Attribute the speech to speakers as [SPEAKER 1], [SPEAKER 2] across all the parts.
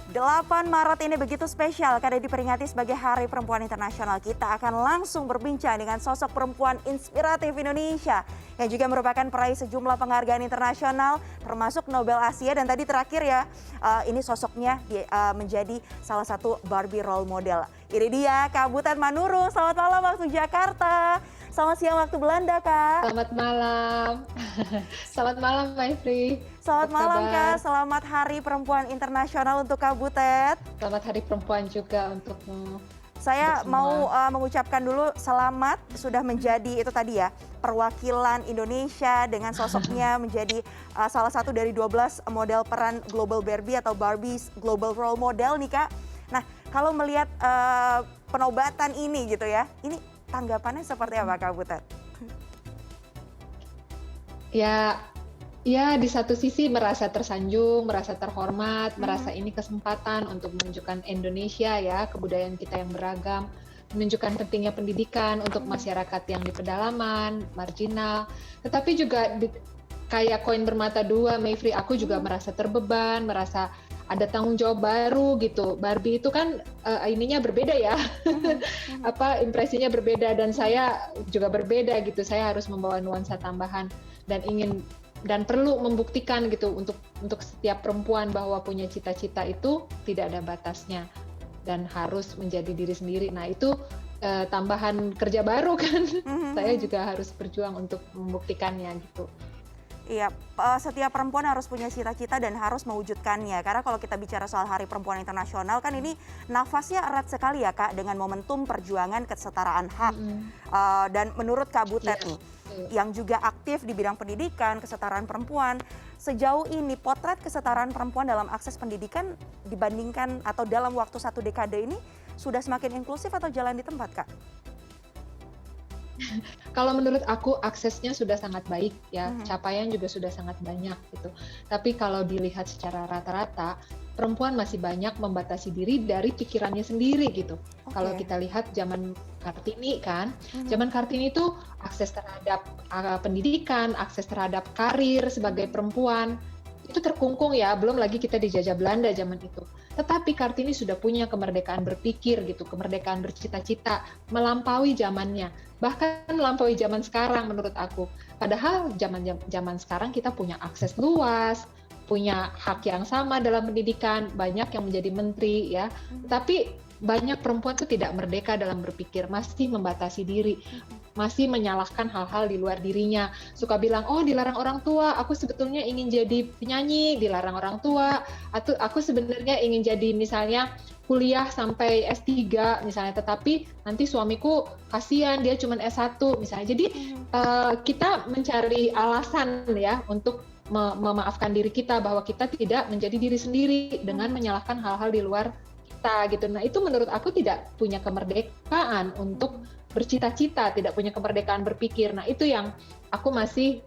[SPEAKER 1] 8 Maret ini begitu spesial karena diperingati sebagai Hari Perempuan Internasional. Kita akan langsung berbincang dengan sosok perempuan inspiratif Indonesia yang juga merupakan peraih sejumlah penghargaan internasional termasuk Nobel Asia, dan tadi terakhir ya ini sosoknya menjadi salah satu Barbie role model. Ini dia Kak Butet Manurung. Selamat malam waktu Jakarta. Selamat siang waktu Belanda, Kak.
[SPEAKER 2] Selamat malam. Selamat malam, Maifri.
[SPEAKER 1] Selamat malam, Kak. Selamat Hari Perempuan Internasional untuk Kak Butet.
[SPEAKER 2] Selamat Hari Perempuan juga untukmu.
[SPEAKER 1] Saya mau mengucapkan dulu selamat sudah menjadi itu tadi ya, perwakilan Indonesia dengan sosoknya menjadi salah satu dari 12 model peran Global Barbie atau Barbie's Global Role Model nih, Kak. Nah, kalau melihat penobatan ini gitu ya, ini tanggapannya seperti apa, Kak Butet?
[SPEAKER 2] Ya, di satu sisi merasa tersanjung, merasa terhormat, merasa ini kesempatan untuk menunjukkan Indonesia ya, kebudayaan kita yang beragam, menunjukkan pentingnya pendidikan untuk masyarakat yang di pedalaman, marginal. Tetapi juga kayak koin bermata dua, Mayfrey, aku juga merasa terbeban, merasa ada tanggung jawab baru gitu. Barbie itu kan ininya berbeda ya, impresinya berbeda, dan saya juga berbeda gitu. Saya harus membawa nuansa tambahan dan perlu membuktikan gitu untuk setiap perempuan bahwa punya cita-cita itu tidak ada batasnya dan harus menjadi diri sendiri. Nah itu tambahan kerja baru kan. Saya juga harus berjuang untuk membuktikannya gitu.
[SPEAKER 1] Iya, setiap perempuan harus punya cita-cita dan harus mewujudkannya. Karena kalau kita bicara soal Hari Perempuan Internasional kan ini nafasnya erat sekali ya, Kak, dengan momentum perjuangan kesetaraan hak. Dan menurut Kak Butet nih, yang juga aktif di bidang pendidikan, kesetaraan perempuan, sejauh ini potret kesetaraan perempuan dalam akses pendidikan dibandingkan atau dalam waktu 1 dekade ini sudah semakin inklusif atau jalan di tempat, Kak?
[SPEAKER 2] Kalau menurut aku aksesnya sudah sangat baik ya, capaian juga sudah sangat banyak gitu. Tapi kalau dilihat secara rata-rata, perempuan masih banyak membatasi diri dari pikirannya sendiri gitu. Kalau kita lihat zaman Kartini kan, zaman Kartini itu akses terhadap pendidikan, akses terhadap karir sebagai perempuan, itu terkungkung ya, belum lagi kita dijajah Belanda zaman itu. Tetapi Kartini sudah punya kemerdekaan berpikir gitu, kemerdekaan bercita-cita, melampaui zamannya. Bahkan melampaui zaman sekarang menurut aku. Padahal zaman sekarang kita punya akses luas, punya hak yang sama dalam pendidikan, banyak yang menjadi menteri ya. Tapi banyak perempuan itu tidak merdeka dalam berpikir, masih membatasi diri, masih menyalahkan hal-hal di luar dirinya. Suka bilang, oh dilarang orang tua, aku sebetulnya ingin jadi penyanyi, dilarang orang tua, atau aku sebenarnya ingin jadi misalnya kuliah sampai S3 misalnya, tetapi nanti suamiku kasihan, dia cuma S1 misalnya. Jadi kita mencari alasan ya untuk memaafkan diri kita bahwa kita tidak menjadi diri sendiri dengan menyalahkan hal-hal di luar kita gitu. Nah itu menurut aku tidak punya kemerdekaan untuk bercita-cita, tidak punya kemerdekaan berpikir. Nah itu yang aku masih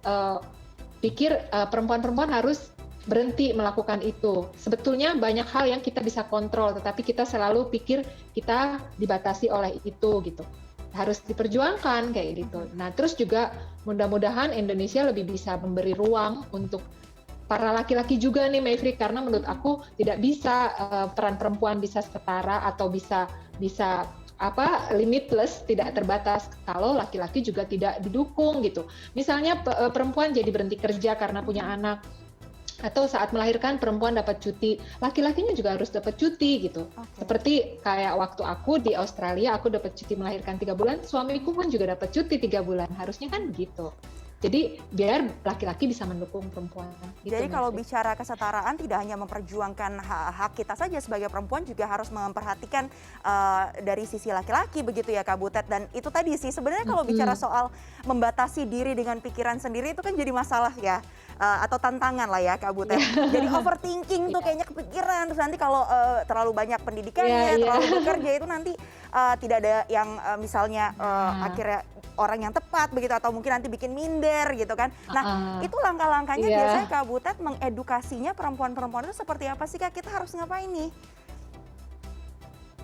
[SPEAKER 2] pikir perempuan-perempuan harus berhenti melakukan itu. Sebetulnya banyak hal yang kita bisa kontrol, tetapi kita selalu pikir kita dibatasi oleh itu gitu. Harus diperjuangkan kayak gitu. Nah terus juga mudah-mudahan Indonesia lebih bisa memberi ruang untuk para laki-laki juga nih, Mayfrey, karena menurut aku tidak bisa peran perempuan bisa setara atau bisa limitless, tidak terbatas kalau laki-laki juga tidak didukung gitu. Misalnya perempuan jadi berhenti kerja karena punya anak, atau saat melahirkan perempuan dapat cuti, laki-lakinya juga harus dapat cuti gitu. Seperti kayak waktu aku di Australia, aku dapat cuti melahirkan 3 bulan, suamiku pun juga dapat cuti 3 bulan, harusnya kan gitu. Jadi biar laki-laki bisa mendukung perempuan. Gitu,
[SPEAKER 1] jadi kalau bicara kesetaraan tidak hanya memperjuangkan hak kita saja sebagai perempuan, juga harus memperhatikan dari sisi laki-laki begitu ya Kak Butet. Dan itu tadi sih sebenarnya kalau bicara soal membatasi diri dengan pikiran sendiri itu kan jadi masalah ya, atau tantangan lah ya Kak Butet. Jadi overthinking tuh kayaknya kepikiran, terus nanti kalau terlalu banyak pendidikannya, terlalu bekerja itu nanti tidak ada yang misalnya akhirnya orang yang tepat begitu, atau mungkin nanti bikin minder gitu kan. Nah itu langkah-langkahnya biasanya Kak Butet mengedukasinya perempuan-perempuan itu seperti apa sih Kak? Kita harus ngapain nih?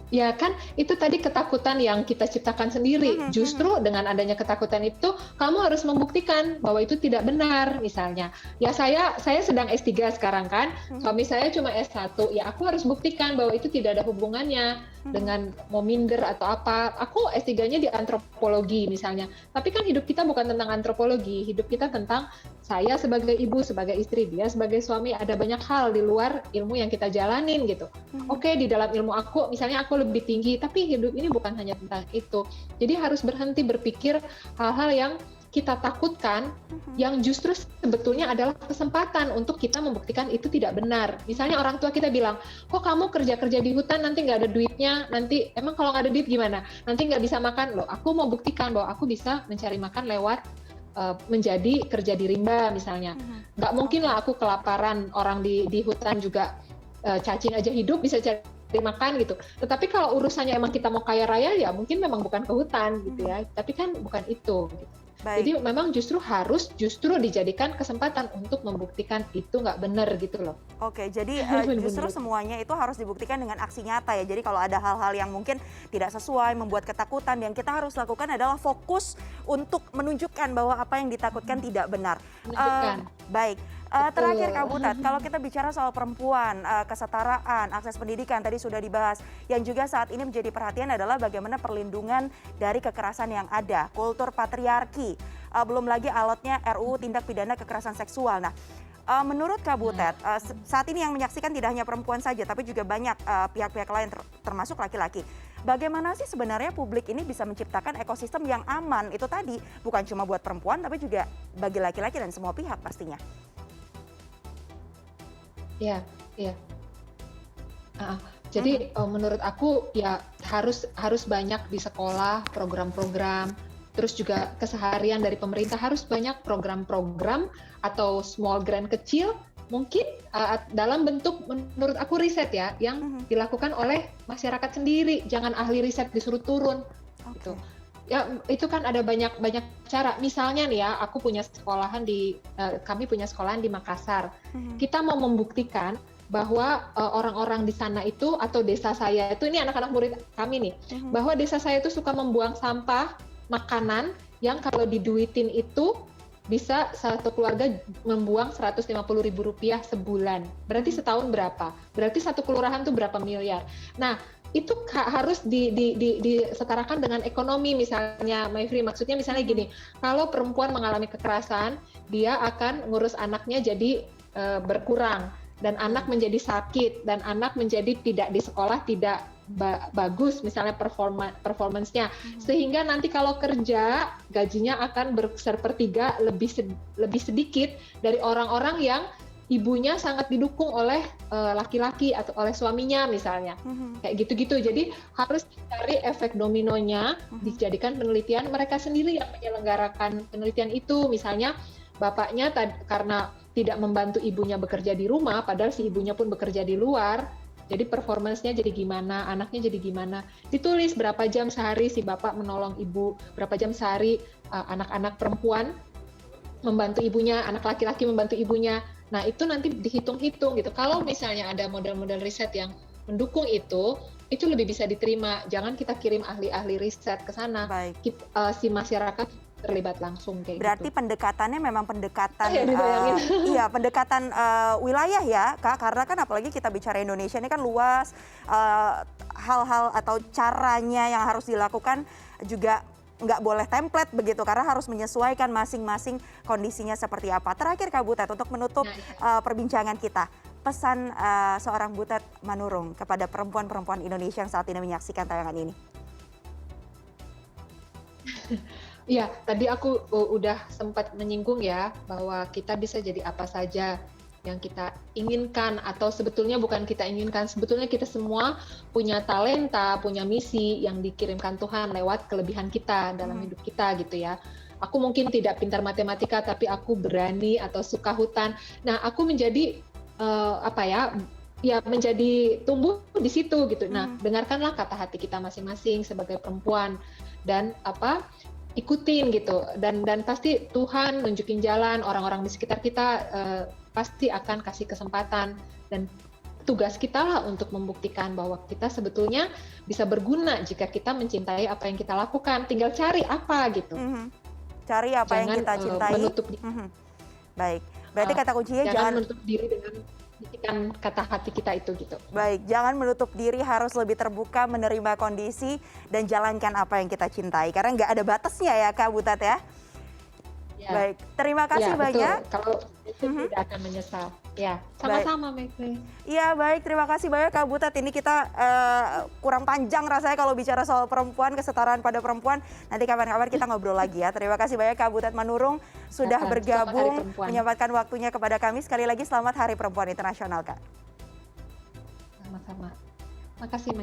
[SPEAKER 2] Ya kan, itu tadi ketakutan yang kita ciptakan sendiri. Justru dengan adanya ketakutan itu, kamu harus membuktikan bahwa itu tidak benar, misalnya. Ya saya sedang S3 sekarang kan, suami saya cuma S1, ya aku harus buktikan bahwa itu tidak ada hubungannya dengan mau minder atau apa. Aku S3-nya di antropologi misalnya. Tapi kan hidup kita bukan tentang antropologi, hidup kita tentang saya sebagai ibu, sebagai istri, dia sebagai suami, ada banyak hal di luar ilmu yang kita jalanin gitu. Oke, di dalam ilmu aku, misalnya aku lebih tinggi, tapi hidup ini bukan hanya tentang itu. Jadi harus berhenti berpikir hal-hal yang kita takutkan, yang justru sebetulnya adalah kesempatan untuk kita membuktikan itu tidak benar. Misalnya orang tua kita bilang, kok kamu kerja-kerja di hutan nanti nggak ada duitnya, nanti emang kalau nggak ada duit gimana? Nanti nggak bisa makan. Loh, aku mau buktikan bahwa aku bisa mencari makan lewat menjadi kerja di rimba misalnya. Nggak mungkin lah aku kelaparan, orang di hutan juga cacing aja hidup bisa cari makan gitu. Tetapi kalau urusannya emang kita mau kaya raya, ya mungkin memang bukan ke hutan gitu ya. Tapi kan bukan itu. Gitu. Jadi memang harus dijadikan kesempatan untuk membuktikan itu nggak benar gitu loh.
[SPEAKER 1] Oke, jadi justru semuanya itu harus dibuktikan dengan aksi nyata ya. Jadi kalau ada hal-hal yang mungkin tidak sesuai, membuat ketakutan, yang kita harus lakukan adalah fokus untuk menunjukkan bahwa apa yang ditakutkan tidak benar. Baik. Terakhir Kak Butet, kalau kita bicara soal perempuan, kesetaraan, akses pendidikan tadi sudah dibahas. Yang juga saat ini menjadi perhatian adalah bagaimana perlindungan dari kekerasan yang ada, kultur patriarki, belum lagi alatnya RUU Tindak Pidana Kekerasan Seksual. Nah, menurut Kak Butet, saat ini yang menyaksikan tidak hanya perempuan saja, tapi juga banyak pihak-pihak lain termasuk laki-laki. Bagaimana sih sebenarnya publik ini bisa menciptakan ekosistem yang aman? Itu tadi bukan cuma buat perempuan, tapi juga bagi laki-laki dan semua pihak pastinya.
[SPEAKER 2] Iya. Jadi menurut aku ya harus banyak di sekolah program-program, terus juga keseharian dari pemerintah harus banyak program-program atau small grant kecil, mungkin dalam bentuk menurut aku riset ya, yang dilakukan oleh masyarakat sendiri, jangan ahli riset disuruh turun. Gitu. Ya itu kan ada banyak cara. Misalnya nih ya, kami punya sekolahan di Makassar. Kita mau membuktikan bahwa orang-orang di sana itu atau desa saya itu, ini anak-anak murid kami nih, bahwa desa saya itu suka membuang sampah makanan yang kalau diduitin itu bisa satu keluarga membuang Rp150.000 sebulan. Berarti setahun berapa? Berarti satu kelurahan tuh berapa miliar. Nah, itu harus disetarakan dengan ekonomi misalnya, Maifri. Maksudnya misalnya gini, kalau perempuan mengalami kekerasan, dia akan ngurus anaknya jadi berkurang, dan anak menjadi sakit, dan anak menjadi tidak di sekolah, tidak bagus misalnya performance-nya, sehingga nanti kalau kerja gajinya akan sepertiga lebih sedikit dari orang-orang yang ibunya sangat didukung oleh laki-laki atau oleh suaminya misalnya. Kayak gitu-gitu. Jadi harus dicari efek dominonya, dijadikan penelitian mereka sendiri yang menyelenggarakan penelitian itu. Misalnya bapaknya karena tidak membantu ibunya bekerja di rumah, padahal si ibunya pun bekerja di luar. Jadi performance-nya jadi gimana, anaknya jadi gimana. Ditulis berapa jam sehari si bapak menolong ibu, berapa jam sehari anak-anak perempuan membantu ibunya, anak laki-laki membantu ibunya. Nah, itu nanti dihitung-hitung gitu. Kalau misalnya ada model-model riset yang mendukung itu lebih bisa diterima. Jangan kita kirim ahli-ahli riset ke sana. Si masyarakat terlibat langsung kayak
[SPEAKER 1] berarti
[SPEAKER 2] gitu.
[SPEAKER 1] Pendekatannya memang pendekatan pendekatan wilayah ya, Kak, karena kan apalagi kita bicara Indonesia ini kan luas, hal-hal atau caranya yang harus dilakukan juga nggak boleh template begitu, karena harus menyesuaikan masing-masing kondisinya seperti apa. Terakhir Kak Butet, untuk menutup perbincangan kita, pesan seorang Butet Manurung kepada perempuan-perempuan Indonesia yang saat ini menyaksikan tayangan ini.
[SPEAKER 2] Iya, tadi aku udah sempat menyinggung ya, bahwa kita bisa jadi apa saja yang kita inginkan, atau sebetulnya bukan kita inginkan, sebetulnya kita semua punya talenta, punya misi yang dikirimkan Tuhan lewat kelebihan kita dalam hidup kita gitu ya. Aku mungkin tidak pintar matematika, tapi aku berani atau suka hutan. Nah, aku menjadi menjadi tumbuh di situ gitu. Nah, dengarkanlah kata hati kita masing-masing sebagai perempuan, dan ikutin gitu, dan pasti Tuhan nunjukin jalan, orang-orang di sekitar kita pasti akan kasih kesempatan, dan tugas kita lah untuk membuktikan bahwa kita sebetulnya bisa berguna jika kita mencintai apa yang kita lakukan. Tinggal cari apa gitu.
[SPEAKER 1] Cari apa yang
[SPEAKER 2] Jangan
[SPEAKER 1] kita cintai.
[SPEAKER 2] menutup diri.
[SPEAKER 1] Baik, berarti kata kuncinya
[SPEAKER 2] jangan menutup diri dengan bisikan kata hati kita itu gitu.
[SPEAKER 1] Baik, jangan menutup diri, harus lebih terbuka menerima kondisi dan jalankan apa yang kita cintai. Karena nggak ada batasnya ya Kak Butet ya.
[SPEAKER 2] Ya.
[SPEAKER 1] Baik, terima kasih
[SPEAKER 2] Ya,
[SPEAKER 1] banyak.
[SPEAKER 2] betul. Kalau itu tidak akan menyesal. Ya, sama-sama Mekri.
[SPEAKER 1] Iya baik, terima kasih banyak Kak Butet. Ini kita kurang panjang rasanya kalau bicara soal perempuan, kesetaraan pada perempuan. Nanti kapan-kapan kita ngobrol lagi ya. Terima kasih banyak Kak Butet Manurung sudah bergabung, menyempatkan waktunya kepada kami. Sekali lagi selamat Hari Perempuan Internasional Kak.
[SPEAKER 2] Sama-sama. Makasih.